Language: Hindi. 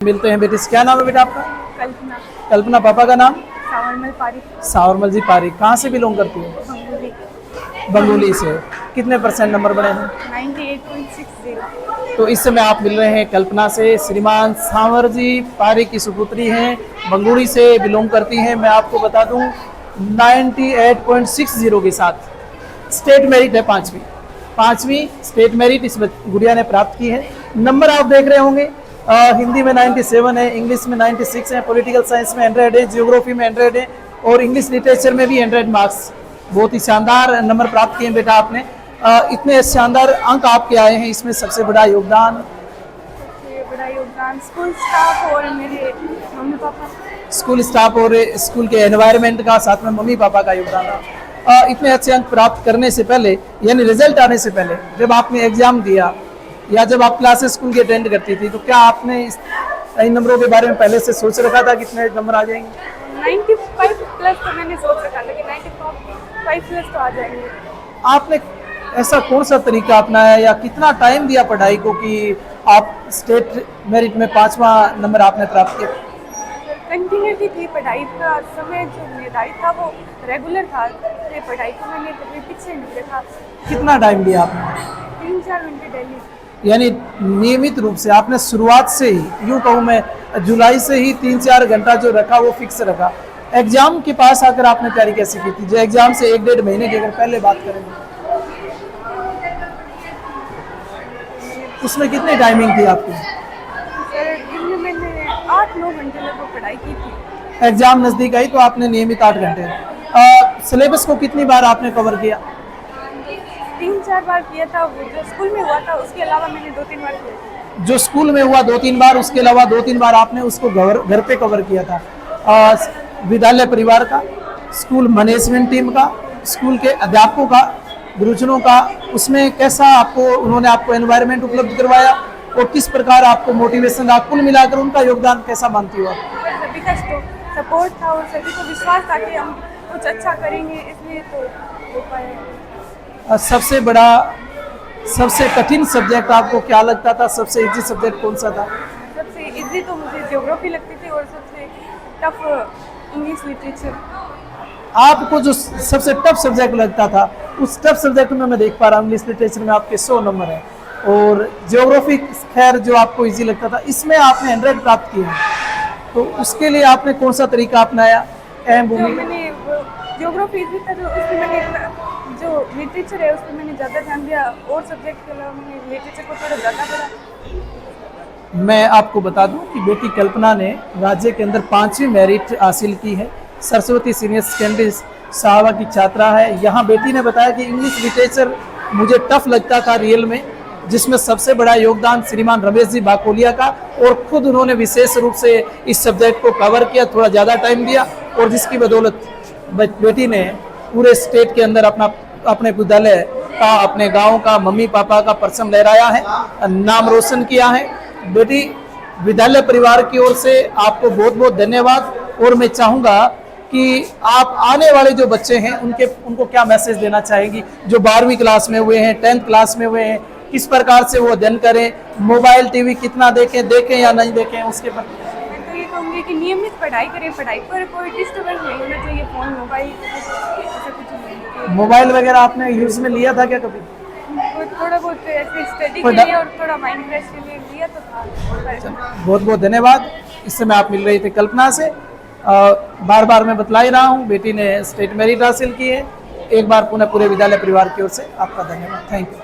मिलते हैं बेटी से। क्या नाम है बेटा आपका? कल्पना। कल्पना। पापा का नाम? सावरमल पारिक। सावरमल जी पारिक। कहाँ से बिलोंग करती हो? बंगोली। बंगोली से। कितने % नंबर बने हैं? 98.60। तो इस समय आप मिल रहे हैं कल्पना से। श्रीमान सावर जी पारिक की सुपुत्री हैं, बंगोली से बिलोंग करती हैं। मैं आपको बता दूं 98.60 के साथ स्टेट मेरिट है, पाँचवीं स्टेट मेरिट इस गुड़िया ने प्राप्त की है। नंबर आप देख रहे होंगे, हिंदी में 97 है, इंग्लिश में 96 है, पॉलिटिकल साइंस में 100 है, जियोग्राफी में 100 है और इंग्लिश लिटरेचर में भी 100 मार्क्स। बहुत ही शानदार नंबर प्राप्त किए बेटा आपने। इतने शानदार अंक आपके आए हैं, इसमें सबसे बड़ा योगदान स्कूल स्टाफ और मेरे मम्मी पापा। स्कूल स्टाफ और स्कूल के एनवायरनमेंट का, साथ में मम्मी पापा का योगदान रहा। इतने अच्छे अंक प्राप्त करने से पहले, यानी रिजल्ट आने से पहले, जब आपने एग्जाम दिया या जब आप क्लासेस स्कूल की अटेंड करती थी, तो क्या आपने इन नंबरों के बारे में पहले से सोच रखा था कितने नंबर आ जाएंगे? 95 प्लस तो मैंने सोच रखा था कि 95 प्लस तो आ जाएंगे। आपने ऐसा कौन सा तरीका अपनाया या कितना टाइम दिया पढ़ाई को कि आप स्टेट मेरिट में 5वां नंबर आपने प्राप्त किया? कंटिन्यूटी थी, पढ़ाई का समय जो निर्धारित था वो रेगुलर था। पढ़ाई को मैंने कभी पीछे नहीं रखा। कितना टाइम दिया आपने? 3-4 घंटे डेली। यानी नियमित रूप से आपने शुरुआत से ही, यूँ कहूँ मैं, जुलाई से ही 3-4 घंटा जो रखा वो फिक्स रखा। एग्जाम के पास आकर आपने तैयारी कैसे की थी? जो एग्जाम से 1-1.5 महीने की अगर पहले बात करेंगे, उसमें कितनी टाइमिंग थी आपकी? दिन में मैंने 8-9 घंटे लगभग पढ़ाई की थी। एग्जाम नज़दीक आई तो आपने नियमित 8 घंटे। सिलेबस को कितनी बार आपने कवर किया? 3-4 बार किया था। वो जो स्कूल में हुआ था उसके अलावा मैंने 2-3 बार किया था। जो स्कूल में हुआ 2-3 बार, उसके अलावा 2-3 बार आपने उसको घर पे कवर किया था। विद्यालय परिवार का, स्कूल मैनेजमेंट टीम का, स्कूल के अध्यापकों का, गुरुजनों का, उसमें कैसा उन्होंने आपको एनवायरनमेंट उपलब्ध करवाया और किस प्रकार आपको मोटिवेशन रहा? कुल मिलाकर उनका योगदान कैसा मानती हो आप? सभी का सपोर्ट था और सभी को विश्वास था कि हम कुछ अच्छा करेंगे, इसलिए तो हो पाया। सबसे बड़ा, सबसे कठिन सब्जेक्ट आपको क्या लगता था? सबसे इजी सब्जेक्ट कौन सा था? सबसे इजी तो मुझे ज्योग्राफी लगती थी और सबसे टफ इंग्लिश लिटरेचर। आपको जो सबसे टफ सब्जेक्ट लगता था, उस टफ सब्जेक्ट में मैं देख पा रहा हूँ इंग्लिश लिटरेचर में आपके 100 नंबर है, और ज्योग्राफी खैर जो आपको इजी लगता था, इसमें आपने 100 प्राप्त किए हैं। तो उसके लिए आपने कौन सा तरीका अपनाया? अहम भूमिका। मैंने ज्योग्राफी इजी था, जो उसमें मैंने जो लिटरेचर है उसमें मैंने ज़्यादा ध्यान दिया और सब्जेक्ट के अलावा मैंने लिटरेचर को थोड़ा ज़्यादा पढ़ा। मैं आपको बता दूं कि बेटी कल्पना ने राज्य के अंदर 5वीं मेरिट हासिल की है। सरस्वती सीनियर सेकेंडरी साहवा की छात्रा है। यहाँ बेटी ने बताया कि इंग्लिश लिटरेचर मुझे टफ लगता था रियल में, जिसमें सबसे बड़ा योगदान श्रीमान रमेश जी बाकोलिया का, और खुद उन्होंने विशेष रूप से इस सब्जेक्ट को कवर किया, थोड़ा ज़्यादा टाइम दिया, और जिसकी बदौलत बेटी ने पूरे स्टेट के अंदर अपने विद्यालय का, अपने गांव का, मम्मी पापा का परचम लहराया है, नाम रोशन किया है। बेटी, विद्यालय परिवार की ओर से आपको बहुत बहुत धन्यवाद। और मैं चाहूँगा कि आप आने वाले जो बच्चे हैं उनको क्या मैसेज देना चाहेंगी, जो 12वीं क्लास में हुए हैं, 10th क्लास में हुए हैं, किस प्रकार से वो अध्ययन करें? मोबाइल टीवी कितना देखें या नहीं देखें, उसके पर मैं तो ये कहूँगी कि नियमित पढ़ाई करें, पढ़ाई पर कोई डिस्टर्बेंस नहीं होना चाहिए। फ़ोन, मोबाइल ऐसा कुछ नहीं। मोबाइल वगैरह आपने यूज़ में लिया था क्या कभी? थोड़ा बहुत ऐसे स्टडी के लिए और थोड़ा माइंड फ्रेश के लिए लिया तो था। बहुत बहुत धन्यवाद। इस समय आप मिल रही थी कल्पना से। बार बार मैं बतला ही रहा हूँ, बेटी ने स्टेट मेरिट हासिल की है। एक बार पुनः पूरे विद्यालय परिवार की ओर से आपका धन्यवाद। Thank you.